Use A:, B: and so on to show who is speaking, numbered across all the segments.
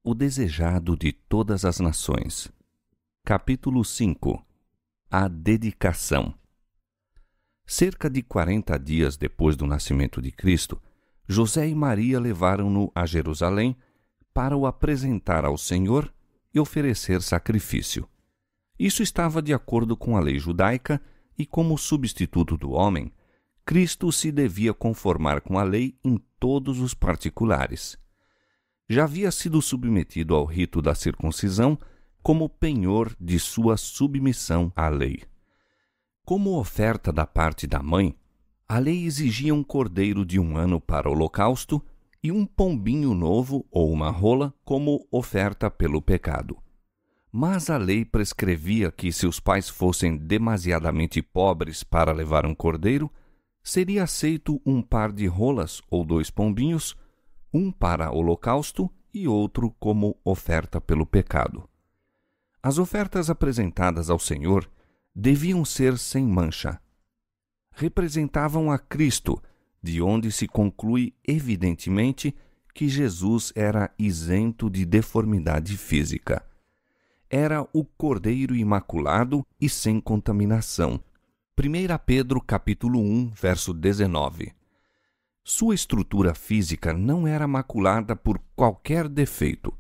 A: o desejado de todas as nações. Capítulo 5. A dedicação. Cerca de 40 dias depois do nascimento de Cristo, José e Maria levaram-no a Jerusalém para o apresentar ao Senhor e oferecer sacrifício. Isso estava de acordo com a lei judaica e, como substituto do homem, Cristo se devia conformar com a lei em todos os particulares. Já havia sido submetido ao rito da circuncisão como penhor de sua submissão à lei. Como oferta da parte da mãe, a lei exigia um cordeiro de 1 ano para o holocausto e um pombinho novo ou uma rola como oferta pelo pecado. Mas a lei prescrevia que, se os pais fossem demasiadamente pobres para levar um cordeiro, seria aceito um par de rolas ou 2 pombinhos, um para holocausto e outro como oferta pelo pecado. As ofertas apresentadas ao Senhor deviam ser sem mancha. Representavam a Cristo, de onde se conclui evidentemente que Jesus era isento de deformidade física. Era o Cordeiro Imaculado e sem contaminação. 1 Pedro capítulo 1, verso 19. Sua estrutura física não era maculada por qualquer defeito.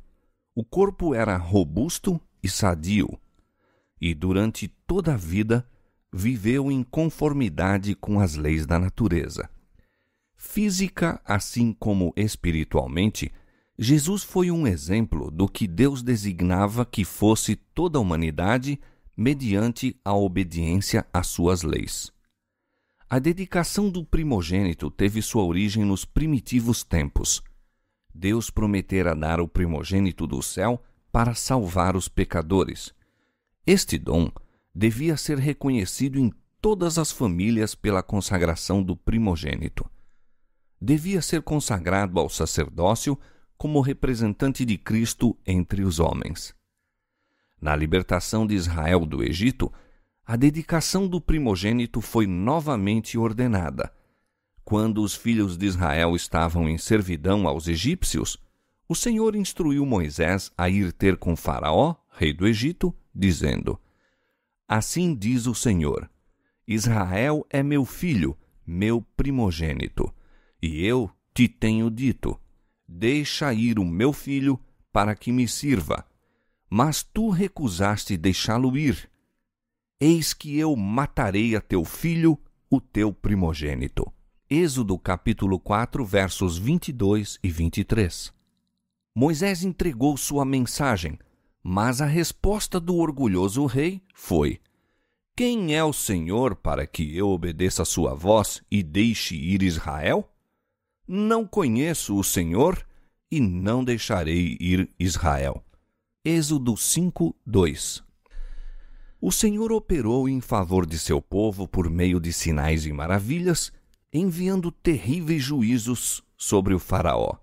A: O corpo era robusto e sadio, e durante toda a vida viveu em conformidade com as leis da natureza. Física, assim como espiritualmente, Jesus foi um exemplo do que Deus designava que fosse toda a humanidade mediante a obediência às suas leis. A dedicação do primogênito teve sua origem nos primitivos tempos. Deus prometera dar o primogênito do céu para salvar os pecadores. Este dom devia ser reconhecido em todas as famílias pela consagração do primogênito. Devia ser consagrado ao sacerdócio como representante de Cristo entre os homens. Na libertação de Israel do Egito, a dedicação do primogênito foi novamente ordenada. Quando os filhos de Israel estavam em servidão aos egípcios, o Senhor instruiu Moisés a ir ter com Faraó, rei do Egito, dizendo: Assim diz o Senhor: Israel é meu filho, meu primogênito, e eu te tenho dito: deixa ir o meu filho para que me sirva. Mas tu recusaste deixá-lo ir. Eis que eu matarei a teu filho, o teu primogênito. Êxodo capítulo 4, versos 22 e 23. Moisés entregou sua mensagem, mas a resposta do orgulhoso rei foi: Quem é o Senhor para que eu obedeça a sua voz e deixe ir Israel? Não conheço o Senhor e não deixarei ir Israel. Êxodo 5, 2. O Senhor operou em favor de seu povo por meio de sinais e maravilhas, enviando terríveis juízos sobre o Faraó.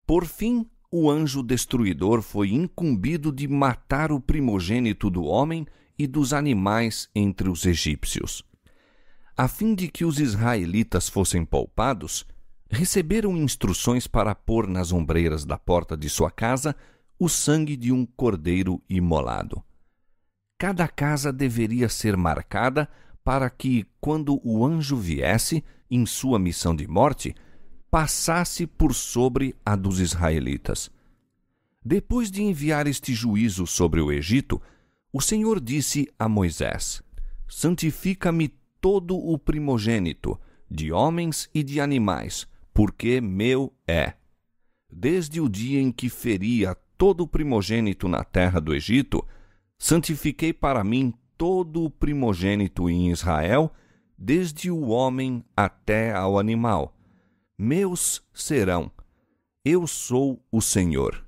A: Por fim, o anjo destruidor foi incumbido de matar o primogênito do homem e dos animais entre os egípcios. A fim de que os israelitas fossem poupados, receberam instruções para pôr nas ombreiras da porta de sua casa o sangue de um cordeiro imolado. Cada casa deveria ser marcada para que, quando o anjo viesse, em sua missão de morte, passasse por sobre a dos israelitas. Depois de enviar este juízo sobre o Egito, o Senhor disse a Moisés: Santifica-me todo o primogênito, de homens e de animais, porque meu é. Desde o dia em que feri a todo o primogênito na terra do Egito, santifiquei para mim todo o primogênito em Israel, desde o homem até ao animal. Meus serão. Eu sou o Senhor.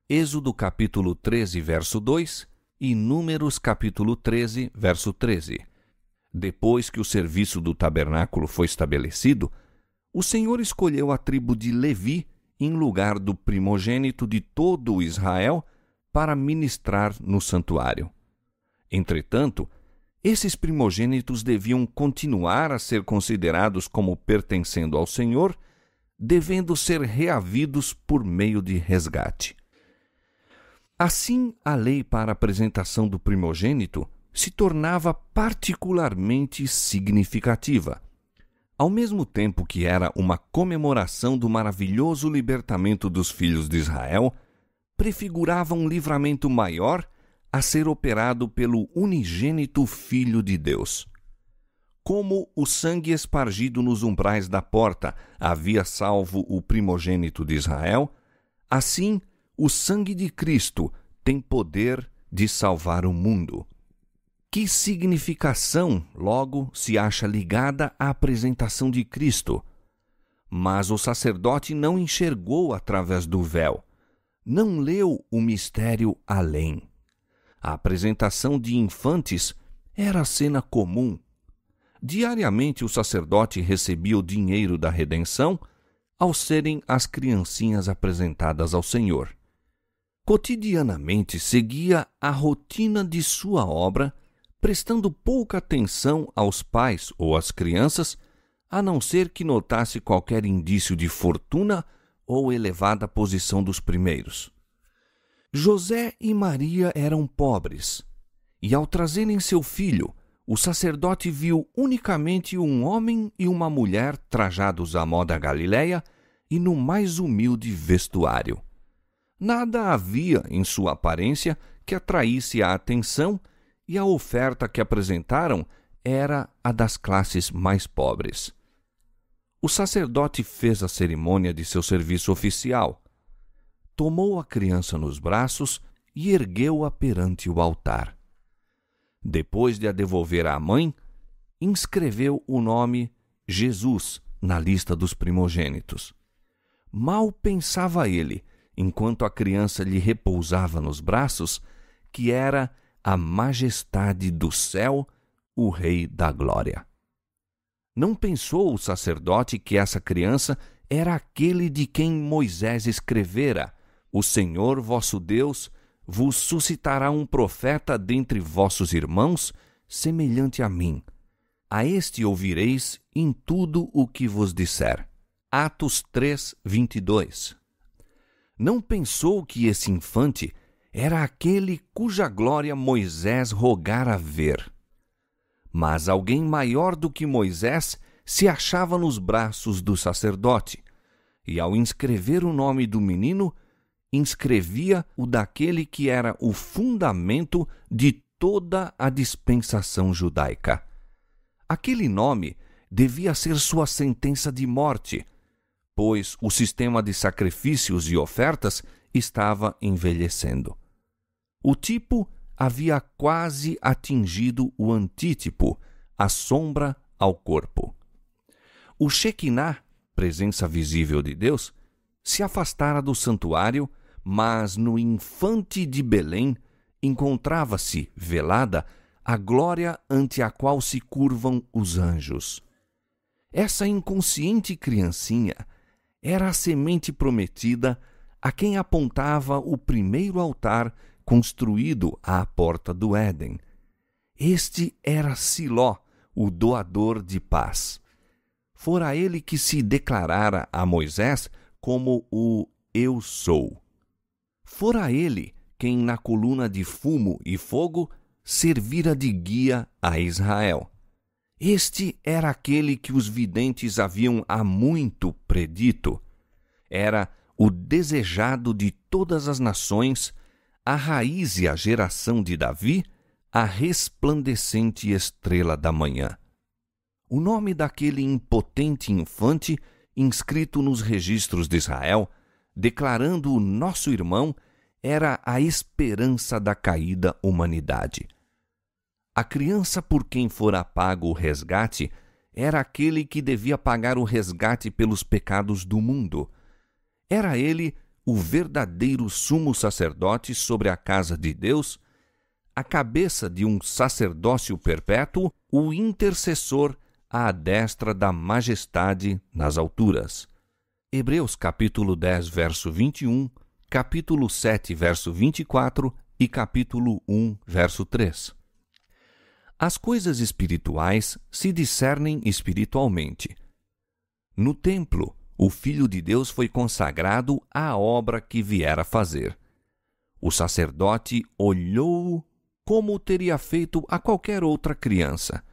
A: Êxodo capítulo 13, verso 2 e Números capítulo 13, verso 13. Depois que o serviço do tabernáculo foi estabelecido, o Senhor escolheu a tribo de Levi em lugar do primogênito de todo o Israel para ministrar no santuário. Entretanto, esses primogênitos deviam continuar a ser considerados como pertencendo ao Senhor, devendo ser reavidos por meio de resgate. Assim, a lei para a apresentação do primogênito se tornava particularmente significativa. Ao mesmo tempo que era uma comemoração do maravilhoso libertamento dos filhos de Israel, prefigurava um livramento maior a ser operado pelo unigênito Filho de Deus. Como o sangue espargido nos umbrais da porta havia salvo o primogênito de Israel, assim o sangue de Cristo tem poder de salvar o mundo. Que significação, logo, se acha ligada à apresentação de Cristo? Mas o sacerdote não enxergou através do véu, não leu o mistério além. A apresentação de infantes era cena comum. Diariamente o sacerdote recebia o dinheiro da redenção ao serem as criancinhas apresentadas ao Senhor. Cotidianamente seguia a rotina de sua obra, prestando pouca atenção aos pais ou às crianças, a não ser que notasse qualquer indício de fortuna ou elevada posição dos primeiros. José e Maria eram pobres, e ao trazerem seu filho, o sacerdote viu unicamente um homem e uma mulher trajados à moda galileia e no mais humilde vestuário. Nada havia em sua aparência que atraísse a atenção, e a oferta que apresentaram era a das classes mais pobres. O sacerdote fez a cerimônia de seu serviço oficial. Tomou a criança nos braços e ergueu-a perante o altar. Depois de a devolver à mãe, inscreveu o nome Jesus na lista dos primogênitos. Mal pensava ele, enquanto a criança lhe repousava nos braços, que era a majestade do céu, o Rei da Glória. Não pensou o sacerdote que essa criança era aquele de quem Moisés escrevera: O Senhor vosso Deus vos suscitará um profeta dentre vossos irmãos, semelhante a mim. A este ouvireis em tudo o que vos disser. Atos 3, 22. Não pensou que esse infante era aquele cuja glória Moisés rogara ver. Mas alguém maior do que Moisés se achava nos braços do sacerdote, e ao inscrever o nome do menino, inscrevia o daquele que era o fundamento de toda a dispensação judaica. Aquele nome devia ser sua sentença de morte, pois o sistema de sacrifícios e ofertas estava envelhecendo. O tipo havia quase atingido o antítipo, a sombra ao corpo. O Shekinah, presença visível de Deus, se afastara do santuário, mas no infante de Belém encontrava-se, velada, a glória ante a qual se curvam os anjos. Essa inconsciente criancinha era a semente prometida a quem apontava o primeiro altar construído à porta do Éden. Este era Siló, o doador de paz. Fora ele que se declarara a Moisés como o Eu Sou. Fora ele quem na coluna de fumo e fogo servira de guia a Israel. Este era aquele que os videntes haviam há muito predito. Era o desejado de todas as nações, a raiz e a geração de Davi, a resplandecente estrela da manhã. O nome daquele impotente infante, inscrito nos registros de Israel, declarando o nosso irmão, era a esperança da caída humanidade. A criança por quem fora pago o resgate era aquele que devia pagar o resgate pelos pecados do mundo. Era ele o verdadeiro sumo sacerdote sobre a casa de Deus, a cabeça de um sacerdócio perpétuo, o intercessor à destra da majestade nas alturas. Hebreus capítulo 10, verso 21, capítulo 7, verso 24 e capítulo 1, verso 3. As coisas espirituais se discernem espiritualmente. No templo, o Filho de Deus foi consagrado à obra que viera fazer. O sacerdote olhou-o como teria feito a qualquer outra criança.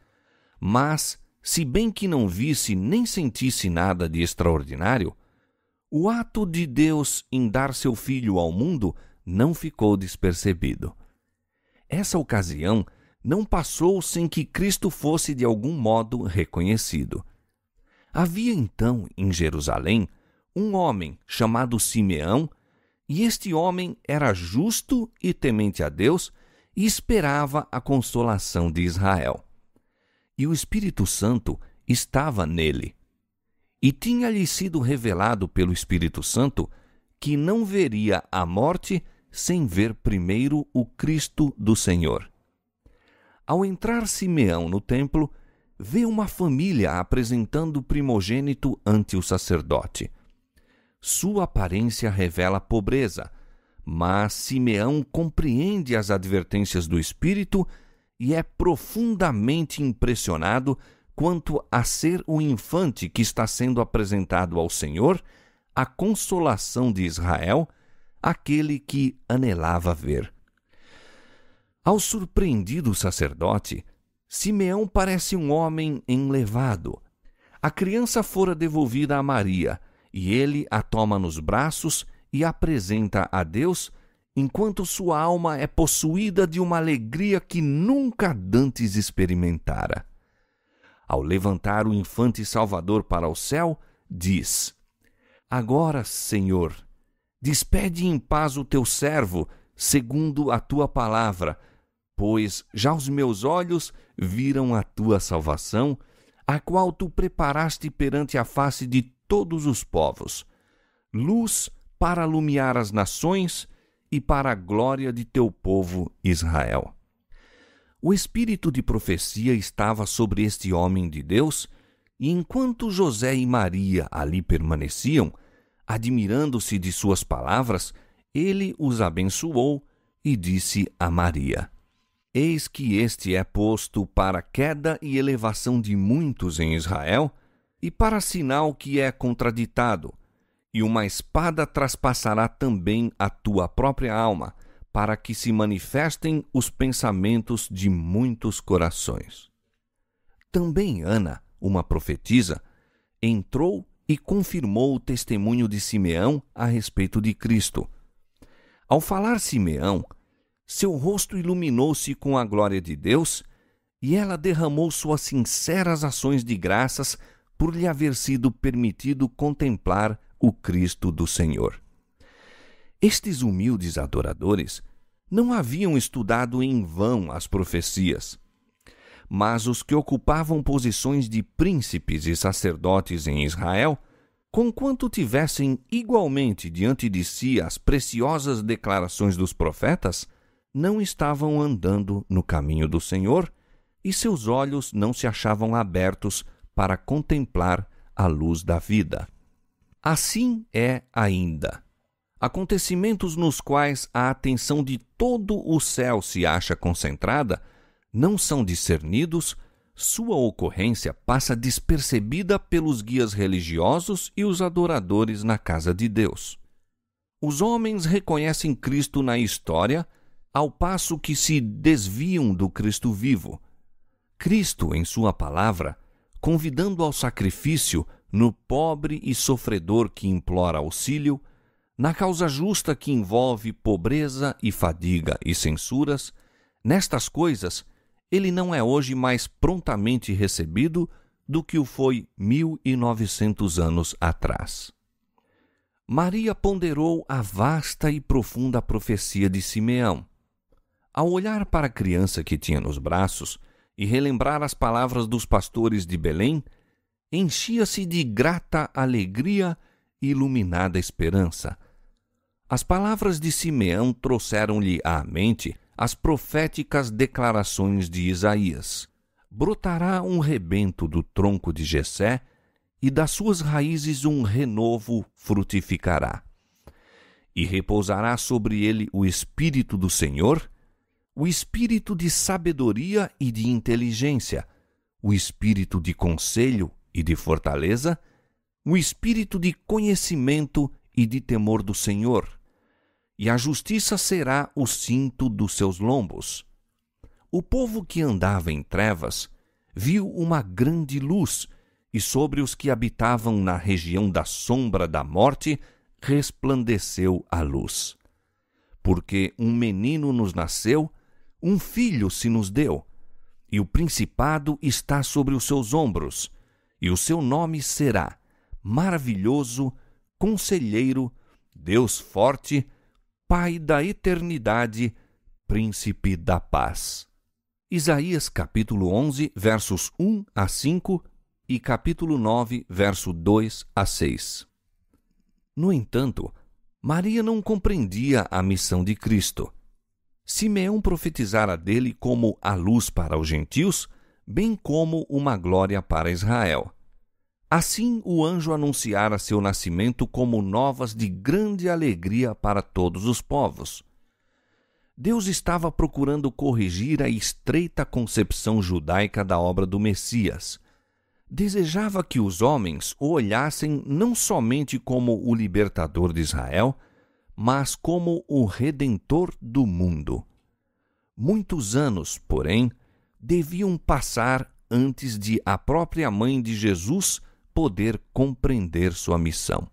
A: Mas, se bem que não visse nem sentisse nada de extraordinário, o ato de Deus em dar seu filho ao mundo não ficou despercebido. Essa ocasião não passou sem que Cristo fosse de algum modo reconhecido. Havia então em Jerusalém um homem chamado Simeão, e este homem era justo e temente a Deus e esperava a consolação de Israel. E o Espírito Santo estava nele. E tinha-lhe sido revelado pelo Espírito Santo que não veria a morte sem ver primeiro o Cristo do Senhor. Ao entrar Simeão no templo, vê uma família apresentando o primogênito ante o sacerdote. Sua aparência revela pobreza, mas Simeão compreende as advertências do Espírito e é profundamente impressionado quanto a ser o infante que está sendo apresentado ao Senhor, a consolação de Israel, aquele que anelava ver. Ao surpreendido sacerdote, Simeão parece um homem enlevado. A criança fora devolvida a Maria, e ele a toma nos braços e apresenta a Deus, enquanto sua alma é possuída de uma alegria que nunca dantes experimentara. Ao levantar o infante Salvador para o céu, diz: Agora, Senhor, despede em paz o teu servo, segundo a tua palavra, pois já os meus olhos viram a tua salvação, a qual tu preparaste perante a face de todos os povos, luz para alumiar as nações e para a glória de teu povo Israel. O espírito de profecia estava sobre este homem de Deus, e enquanto José e Maria ali permaneciam, admirando-se de suas palavras, ele os abençoou e disse a Maria: Eis que este é posto para queda e elevação de muitos em Israel, e para sinal que é contraditado, e uma espada traspassará também a tua própria alma, para que se manifestem os pensamentos de muitos corações. Também Ana, uma profetisa, entrou e confirmou o testemunho de Simeão a respeito de Cristo. Ao falar Simeão, seu rosto iluminou-se com a glória de Deus, e ela derramou suas sinceras ações de graças por lhe haver sido permitido contemplar o Cristo do Senhor. Estes humildes adoradores não haviam estudado em vão as profecias, mas os que ocupavam posições de príncipes e sacerdotes em Israel, conquanto tivessem igualmente diante de si as preciosas declarações dos profetas, não estavam andando no caminho do Senhor, e seus olhos não se achavam abertos para contemplar a luz da vida. Assim é ainda. Acontecimentos nos quais a atenção de todo o céu se acha concentrada não são discernidos, sua ocorrência passa despercebida pelos guias religiosos e os adoradores na casa de Deus. Os homens reconhecem Cristo na história, ao passo que se desviam do Cristo vivo. Cristo, em sua palavra, convidando ao sacrifício no pobre e sofredor que implora auxílio, na causa justa que envolve pobreza e fadiga e censuras, nestas coisas, ele não é hoje mais prontamente recebido do que o foi 1900 anos atrás. Maria ponderou a vasta e profunda profecia de Simeão. Ao olhar para a criança que tinha nos braços e relembrar as palavras dos pastores de Belém, enchia-se de grata alegria e iluminada esperança. As palavras de Simeão trouxeram-lhe à mente as proféticas declarações de Isaías. Brotará um rebento do tronco de Jessé, e das suas raízes um renovo frutificará. E repousará sobre ele o Espírito do Senhor, o Espírito de sabedoria e de inteligência, o Espírito de conselho e de fortaleza, o Espírito de conhecimento e de temor do Senhor. e a justiça será o cinto dos seus lombos. O povo que andava em trevas viu uma grande luz, e sobre os que habitavam na região da sombra da morte resplandeceu a luz. Porque um menino nos nasceu, um filho se nos deu, e o principado está sobre os seus ombros, e o seu nome será Maravilhoso, Conselheiro, Deus Forte, Pai da Eternidade, Príncipe da Paz. Isaías capítulo 11, versos 1 a 5 e capítulo 9, verso 2 a 6. No entanto, Maria não compreendia a missão de Cristo. Simeão profetizara dele como a luz para os gentios, bem como uma glória para Israel. Assim o anjo anunciara seu nascimento como novas de grande alegria para todos os povos. Deus estava procurando corrigir a estreita concepção judaica da obra do Messias. Desejava que os homens o olhassem não somente como o libertador de Israel, mas como o redentor do mundo. Muitos anos, porém, deviam passar antes de a própria mãe de Jesus poder compreender sua missão.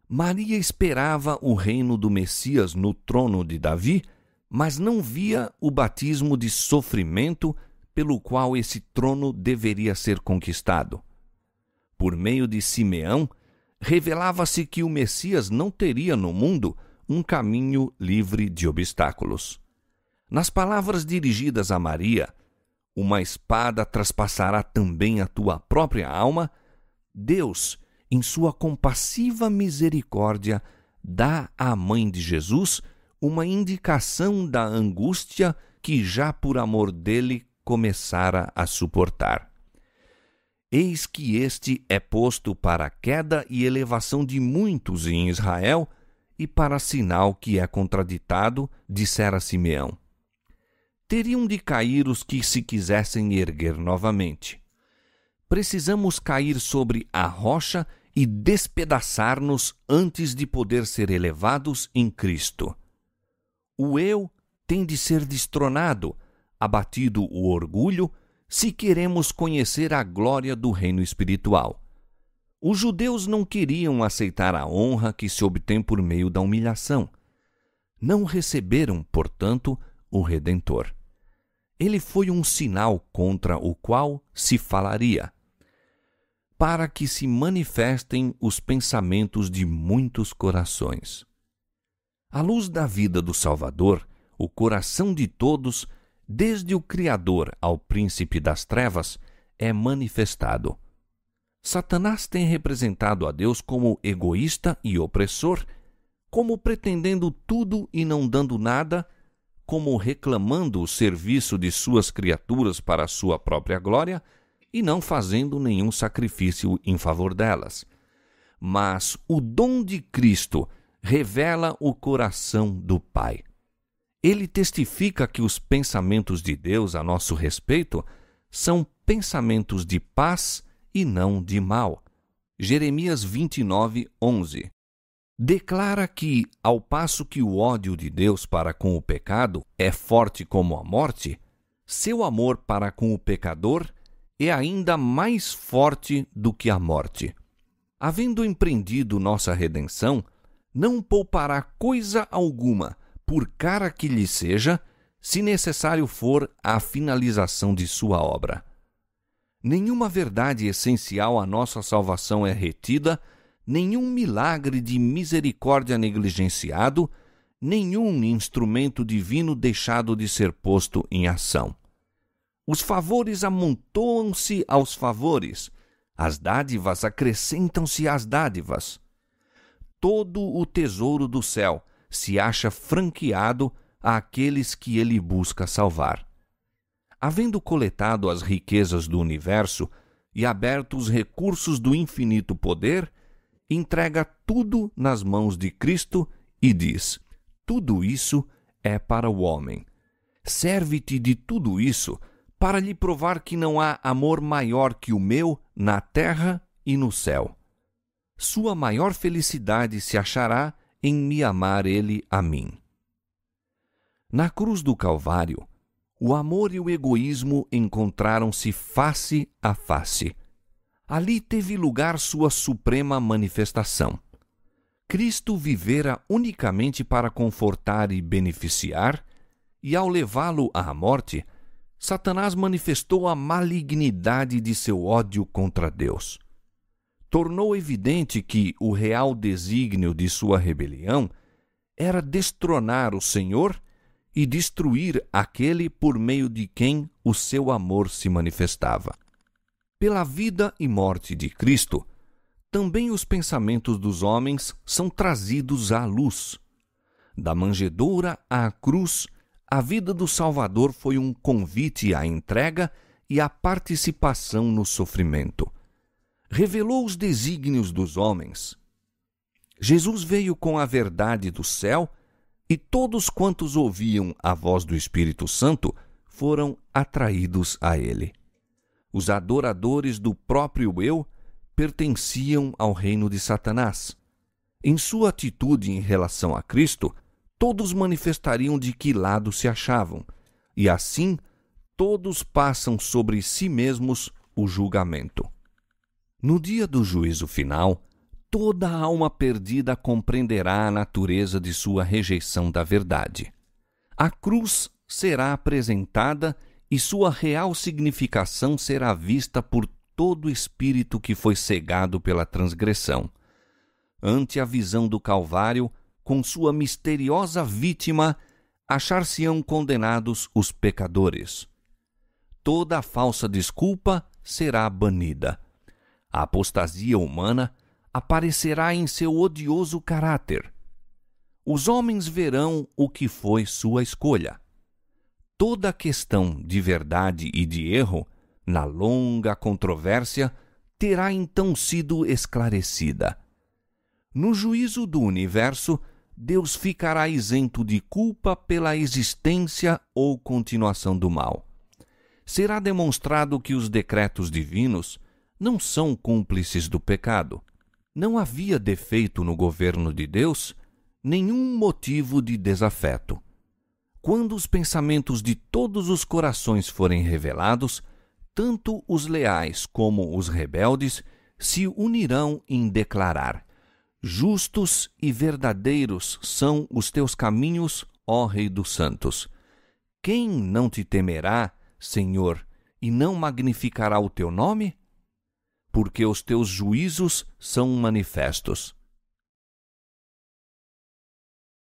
A: Maria esperava o reino do Messias no trono de Davi, mas não via o batismo de sofrimento pelo qual esse trono deveria ser conquistado. Por meio de Simeão, revelava-se que o Messias não teria no mundo um caminho livre de obstáculos. Nas palavras dirigidas a Maria, uma espada traspassará também a tua própria alma, Deus, em sua compassiva misericórdia, dá à mãe de Jesus uma indicação da angústia que já por amor dele começara a suportar. Eis que este é posto para a queda e elevação de muitos em Israel e para sinal que é contraditado, dissera Simeão. Teriam de cair os que se quisessem erguer novamente. Precisamos cair sobre a rocha e despedaçar-nos antes de poder ser elevados em Cristo. O eu tem de ser destronado, abatido o orgulho, se queremos conhecer a glória do reino espiritual. Os judeus não queriam aceitar a honra que se obtém por meio da humilhação. Não receberam, portanto, o Redentor. Ele foi um sinal contra o qual se falaria, para que se manifestem os pensamentos de muitos corações. À luz da vida do Salvador, o coração de todos, desde o Criador ao príncipe das trevas, é manifestado. Satanás tem representado a Deus como egoísta e opressor, como pretendendo tudo e não dando nada, como reclamando o serviço de suas criaturas para a sua própria glória e não fazendo nenhum sacrifício em favor delas. Mas o dom de Cristo revela o coração do Pai. Ele testifica que os pensamentos de Deus a nosso respeito são pensamentos de paz e não de mal. Jeremias 29, 11. Declara que, ao passo que o ódio de Deus para com o pecado é forte como a morte, seu amor para com o pecador é ainda mais forte do que a morte. Havendo empreendido nossa redenção, não poupará coisa alguma, por cara que lhe seja, se necessário for a finalização de sua obra. Nenhuma verdade essencial à nossa salvação é retida, nenhum milagre de misericórdia negligenciado, nenhum instrumento divino deixado de ser posto em ação. Os favores amontoam-se aos favores, as dádivas acrescentam-se às dádivas. Todo o tesouro do céu se acha franqueado àqueles que ele busca salvar. Havendo coletado as riquezas do universo e aberto os recursos do infinito poder, entrega tudo nas mãos de Cristo e diz: tudo isso é para o homem. Serve-te de tudo isso para lhe provar que não há amor maior que o meu na terra e no céu. Sua maior felicidade se achará em me amar ele a mim. Na cruz do Calvário, o amor e o egoísmo encontraram-se face a face. Ali teve lugar sua suprema manifestação. Cristo vivera unicamente para confortar e beneficiar, e ao levá-lo à morte, Satanás manifestou a malignidade de seu ódio contra Deus. Tornou evidente que o real desígnio de sua rebelião era destronar o Senhor e destruir aquele por meio de quem o seu amor se manifestava. Pela vida e morte de Cristo, também os pensamentos dos homens são trazidos à luz. Da manjedoura à cruz, a vida do Salvador foi um convite à entrega e à participação no sofrimento. Revelou os desígnios dos homens. Jesus veio com a verdade do céu e todos quantos ouviam a voz do Espírito Santo foram atraídos a ele. Os adoradores do próprio eu pertenciam ao reino de Satanás. Em sua atitude em relação a Cristo, todos manifestariam de que lado se achavam, e assim todos passam sobre si mesmos o julgamento. No dia do juízo final, toda alma perdida compreenderá a natureza de sua rejeição da verdade. A cruz será apresentada e sua real significação será vista por todo espírito que foi cegado pela transgressão. Ante a visão do Calvário, com sua misteriosa vítima, achar-se-ão condenados os pecadores. Toda a falsa desculpa será banida. A apostasia humana aparecerá em seu odioso caráter. Os homens verão o que foi sua escolha. Toda a questão de verdade e de erro, na longa controvérsia, terá então sido esclarecida. No juízo do universo, Deus ficará isento de culpa pela existência ou continuação do mal. Será demonstrado que os decretos divinos não são cúmplices do pecado. Não havia defeito no governo de Deus, nenhum motivo de desafeto. Quando os pensamentos de todos os corações forem revelados, tanto os leais como os rebeldes se unirão em declarar: justos e verdadeiros são os teus caminhos, ó Rei dos Santos. Quem não te temerá, Senhor, e não magnificará o teu nome? Porque os teus juízos são manifestos.